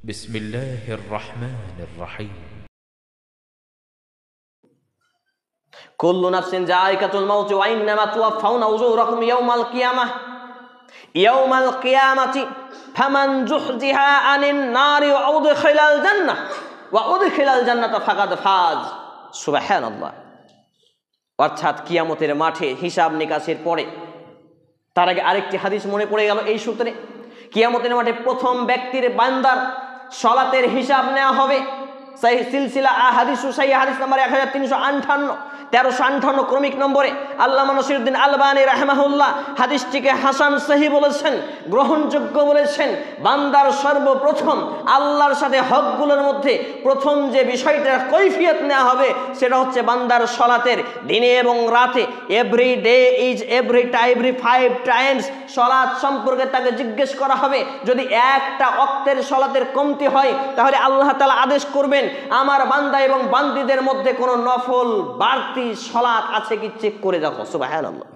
বিসমিল্লাহির রহমানির রহিম। কুল্লু নাফসিন যায়িকাতুল মাউত ওয়া ইন্নামা তুওয়াফাউনা উজুরাকুম ইয়াউমাল কিয়ামাতি ফামান যুহজিহা আনিন নারি ওয়া উদখিলাল জান্নাতা ফাকাদ ফাজ। সুবহানাল্লাহ। অর্থাৎ কিয়ামতের মাঠে হিসাব নিকাশের পরে, তার আগে আরেকটি হাদিস মনে পড়ে গেল এই সূত্রে। কিয়ামতের মাঠে প্রথম ব্যক্তির বান্দার সালাতের হিসাব নেওয়া হবে। সহিহ সিলসিলা আহাদিস সহিহ হাদিস নাম্বার 1358, 1358 ক্রমিক নম্বরে আল্লামা নাসিরউদ্দিন আলবানী রাহিমাহুল্লাহ হাদিসটিকে হাসান সহিহ বলেছেন, গ্রহণযোগ্য বলেছেন। বান্দার সর্বপ্রথম আল্লাহর সাথে হকগুলোর মধ্যে প্রথম যে বিষয়টার কৈফিয়ত নেওয়া হবে সেটা হচ্ছে বান্দার সালাতের। দিনে এবং রাতে every day is every 5 Times সালাত সম্পর্কে তাকে জিজ্ঞেস করা হবে। যদি একটা ওয়াক্তের সালাতের কমতি হয় তাহলে আল্লাহ তাআলা আদেশ করবেন, আমার বান্দা এবং বান্দীদের মধ্যে কোনো নফল বাড়তি সালাত আছে কি চেক করে দেখো। সুবহানাল্লাহ।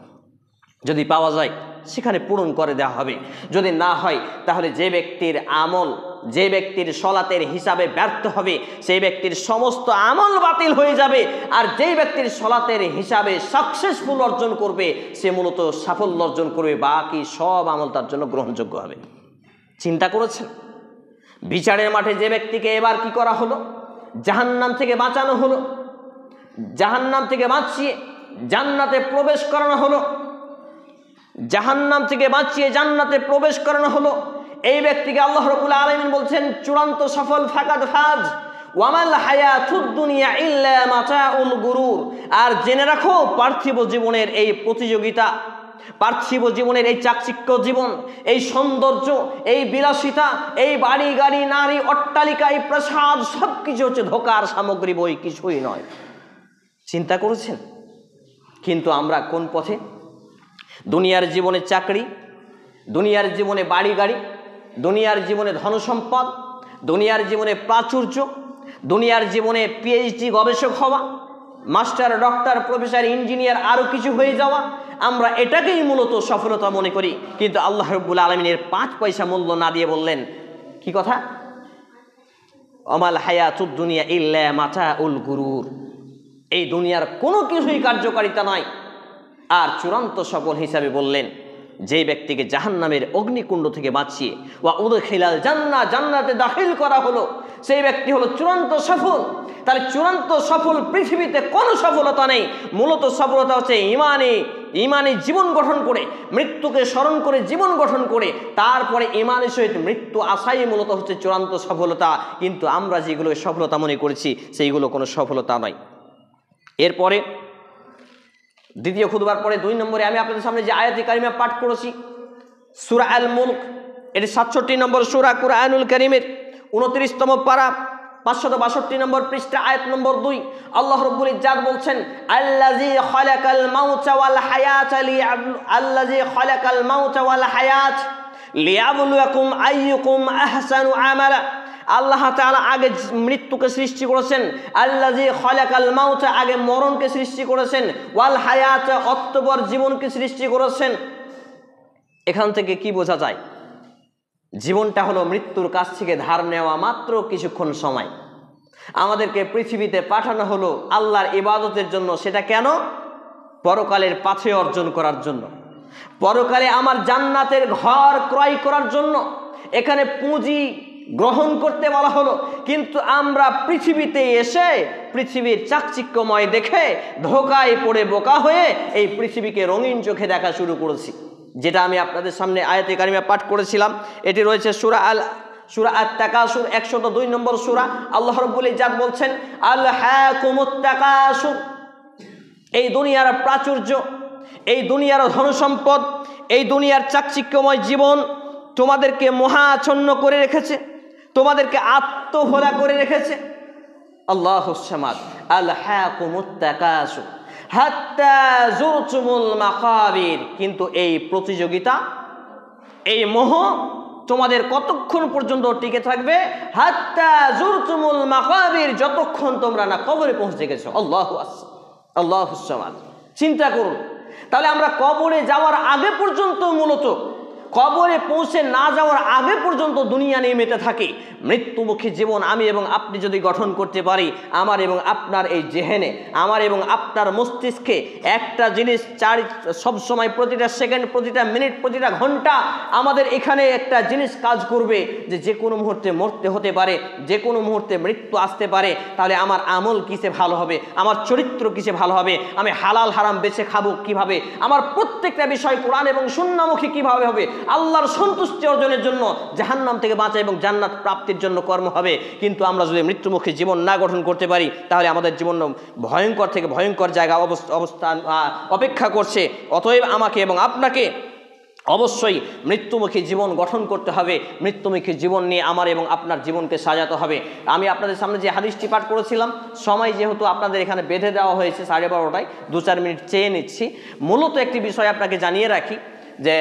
যদি পাওয়া যায় সেখানে পূরণ করে দেওয়া হবে। যদি না হয় তাহলে যে ব্যক্তির আমল, যে ব্যক্তির সালাতের হিসাবে ব্যর্থ হবে সেই ব্যক্তির সমস্ত আমল বাতিল হয়ে যাবে। আর যেই ব্যক্তির সালাতের হিসাবে সাকসেসফুল অর্জন করবে সে মূলত সাফল্য অর্জন করবে, বাকি সব আমল তার জন্য গ্রহণযোগ্য হবে। চিন্তা করেছেন বিচারের মাঠে যে ব্যক্তিকে এবার কি করা হলো? জাহান্নাম থেকে বাঁচানো হলো, জাহান্নাম থেকে বাঁচিয়ে জান্নাতে প্রবেশ করানো হলো, জাহান্নাম থেকে বাঁচিয়ে জান্নাতে প্রবেশ করানো হলো। এই ব্যক্তিকে আল্লাহ রাব্বুল আলামিন বলছেন চূড়ান্ত সফল, ফাকাদ ফাজ। ওয়ামাল হায়াতুদ দুনিয়া ইল্লা মাতাউল গুরুর। আর জেনে রাখো পার্থিব জীবনের এই প্রতিযোগিতা, পার্থিব জীবনের এই চাকচিক্য জীবন, এই সৌন্দর্য, এই বিলাসিতা, এই বাড়ি গাড়ি নারী অট্টালিকা, এই প্রাসাদ সবকিছু হচ্ছে ধোঁকার সামগ্রী, বই কিছুই নয়। চিন্তা করেছেন? কিন্তু আমরা কোন পথে? দুনিয়ার জীবনে চাকরি, দুনিয়ার জীবনে বাড়ি গাড়ি, দুনিয়ার জীবনে ধনসম্পদ, দুনিয়ার জীবনে প্রাচুর্য, দুনিয়ার জীবনে পিএইচডি গবেষক হওয়া, মাস্টার, ডক্টর, প্রফেসর, ইঞ্জিনিয়ার, আরও কিছু হয়ে যাওয়া, আমরা এটাকেই মূলত সফলতা মনে করি। কিন্তু আল্লাহ রাব্বুল আলামিনের 5 পয়সা মূল্য না দিয়ে বললেন কি কথা? অমাল হায়াতুদ দুনিয়া ইল্লা মাতাউল গুরুর। এই দুনিয়ার কোনো কিছুই কার্যকারিতা নয়। আর চূড়ান্ত সফল হিসাবে বললেন যেই ব্যক্তিকে জাহান্নামের অগ্নিকুণ্ড থেকে বাঁচিয়ে ওয়া উদখিলাল জান্নাহ, জান্নাতে দাখিল করা হলো, সেই ব্যক্তি হলো চূড়ান্ত সফল। তাহলে চূড়ান্ত সফল পৃথিবীতে কোনো সফলতা নেই। মূলত সফলতা হচ্ছে ইমানি জীবন গঠন করে, মৃত্যুকে স্মরণ করে জীবন গঠন করে তারপরে ইমানের সহিত মৃত্যু আসাই মূলত হচ্ছে চূড়ান্ত সফলতা। কিন্তু আমরা যেগুলো সফলতা মনে করেছি সেইগুলো কোনো সফলতা নয়। এরপরে দ্বিতীয় খুতবার পরে 2 নম্বরে আমি আপনাদের সামনে যে আয়াতে কারিমা পাঠ করেছি সূরা আল মুলক, এটি 67 নম্বর সূরা কুরআনুল কারীমের 29তম পারা 562 নম্বর পৃষ্ঠা, আয়াত নম্বর 2। আল্লাহ রাব্বুল ইজ্জাত বলছেন আল্লাযী খালাকাল মাউতা ওয়াল হায়াতা লিয়াবলুয়াকুম আইয়ুকুম আহসানু আমালা। আল্লাহ তাআলা আগে মৃত্যুকে সৃষ্টি করেছেন, আল্লাযী খালাকাল মাউতা আগে মরণকে সৃষ্টি করেছেন, ওয়াল হায়াতা অতঃপর জীবনকে সৃষ্টি করেছেন। এখান থেকে কি বোঝা যায়? জীবনটা হলো মৃত্যুর কাছ থেকে ধার নেওয়া মাত্র কিছুক্ষণ সময়। আমাদেরকে পৃথিবীতে পাঠানো হলো আল্লাহর ইবাদতের জন্য। সেটা কেন? পরকালের পাথেয় অর্জন করার জন্য, পরকালে আমার জান্নাতের ঘর ক্রয় করার জন্য এখানে পুঁজি গ্রহণ করতে বলা হলো। কিন্তু আমরা পৃথিবীতে এসে পৃথিবীর চাকচিক্যময় দেখে ধোকায় পড়ে বোকা হয়ে এই পৃথিবীকে রঙিন চোখে দেখা শুরু করেছি। যেটা আমি আপনাদের সামনে আয়াতে কারিমা পাঠ করেছিলাম, এটি রয়েছে সূরা আত-তাকাসুর 102 নম্বর সূরা। আল্লাহ রাব্বুল ইজ্জাত বলছেন আলহাকুমুত তাকাসুর। এই দুনিয়ার প্রাচুর্য, এই দুনিয়ার ধনসম্পদ, এই দুনিয়ার চাকচিক্যময় জীবন তোমাদেরকে মহাচ্ছন্ন করে রেখেছে, তোমাদেরকে আত্মভোলা করে রেখেছে। আল্লাহুস সামাদ। আলহাকুমুত তাকাসুর হাত্তা যুরতুমুল মাকাবির। কিন্তু এই প্রতিযোগিতা, এই মোহ তোমাদের কতক্ষণ পর্যন্ত টিকে থাকবে? হাত্তা যুরতুমুল মাকাবির, যতক্ষণ তোমরা না কবরে পৌঁছে গেছো। আল্লাহুস সামাদ। চিন্তা করুন, তাহলে আমরা কবরে যাওয়ার আগে পর্যন্ত মূলত কবরে পৌঁছে না যাওয়ার আগে পর্যন্ত দুনিয়া নিয়ে মেতে থাকি। মৃত্যুমুখী জীবন আমি এবং আপনি যদি গঠন করতে পারি, আমার এবং আপনার এই জেহেনে, আমার এবং আপনার মস্তিষ্কে একটা জিনিস সবসময় প্রতিটা সেকেন্ড, প্রতিটা মিনিট, প্রতিটা ঘন্টা আমাদের এখানে একটা জিনিস কাজ করবে যে কোনো মুহূর্তে মরতে হতে পারে, যে কোনো মুহূর্তে মৃত্যু আসতে পারে। তাহলে আমার আমল কিসে ভালো হবে, আমার চরিত্র কিসে ভালো হবে, আমি হালাল হারাম বেছে খাবো কিভাবে, আমার প্রত্যেকটা বিষয় কোরআন এবং সুন্নাহমুখী কিভাবে হবে, আল্লাহর সন্তুষ্টি অর্জনের জন্য, জাহান্নাম থেকে বাঁচা এবং জান্নাত প্রাপ্তির জন্য কর্ম হবে। কিন্তু আমরা যদি মৃত্যুমুখী জীবন না গঠন করতে পারি, তাহলে আমাদের জীবন ভয়ঙ্কর থেকে ভয়ঙ্কর জায়গা অবস্থান অপেক্ষা করছে। অতএব আমাকে এবং আপনাকে অবশ্যই মৃত্যুমুখী জীবন গঠন করতে হবে। মৃত্যুমুখী জীবন নিয়ে আমার এবং আপনার জীবনকে সাজাতে হবে। আমি আপনাদের সামনে যে হাদিসটি পাঠ করেছিলাম, সময় যেহেতু আপনাদের এখানে বেঁধে দেওয়া হয়েছে 12:30টায়, 2-4 মিনিট চেয়ে নিচ্ছি। মূলত একটি বিষয় আপনাকে জানিয়ে রাখি যে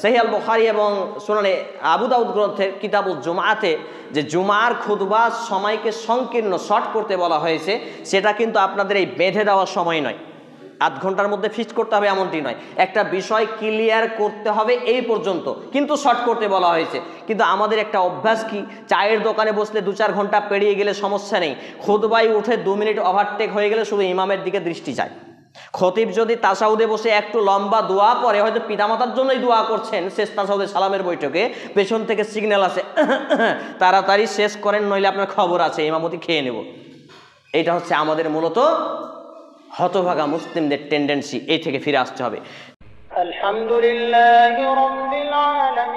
সহিহ আল বুখারী এবং সুনানে আবু দাউদ গ্রন্থের কিতাবুল জুমাতে যে জুমার খুতবা সময়কে সংকীর্ণ শর্ট করতে বলা হয়েছে, সেটা কিন্তু আপনাদের এই বেঁধে দেওয়ার সময় নয়, 8 ঘন্টার মধ্যে ফিক্স করতে হবে এমনটি নয়। একটা বিষয় ক্লিয়ার করতে হবে এই পর্যন্ত, কিন্তু শর্ট করতে বলা হয়েছে। কিন্তু আমাদের একটা অভ্যাস কি, চায়ের দোকানে বসলে 2-4 ঘন্টা পেরিয়ে গেলে সমস্যা নেই, খুতবায় উঠে 2 মিনিট ওভারটেক হয়ে গেলে শুধু ইমামের দিকে দৃষ্টি যায়। খতিব যদি তাশাহুদে বসে একটু লম্বা দোয়া করে, হয়তো পিতামাতার জন্যই দোয়া করছেন, শেষ তাশাহুদে সালামের বৈঠকে পেছন থেকে সিগন্যাল আছে, তাড়াতাড়ি শেষ করেন নইলে আপনার খবর আছে, ইমামতি খেয়ে নেব। এটা হচ্ছে আমাদের মূলত হতভাগা মুসলিমদের টেন্ডেন্সি। এই থেকে ফিরে আসতে হবে। আলহামদুলিল্লাহি রাব্বিল আলামিন।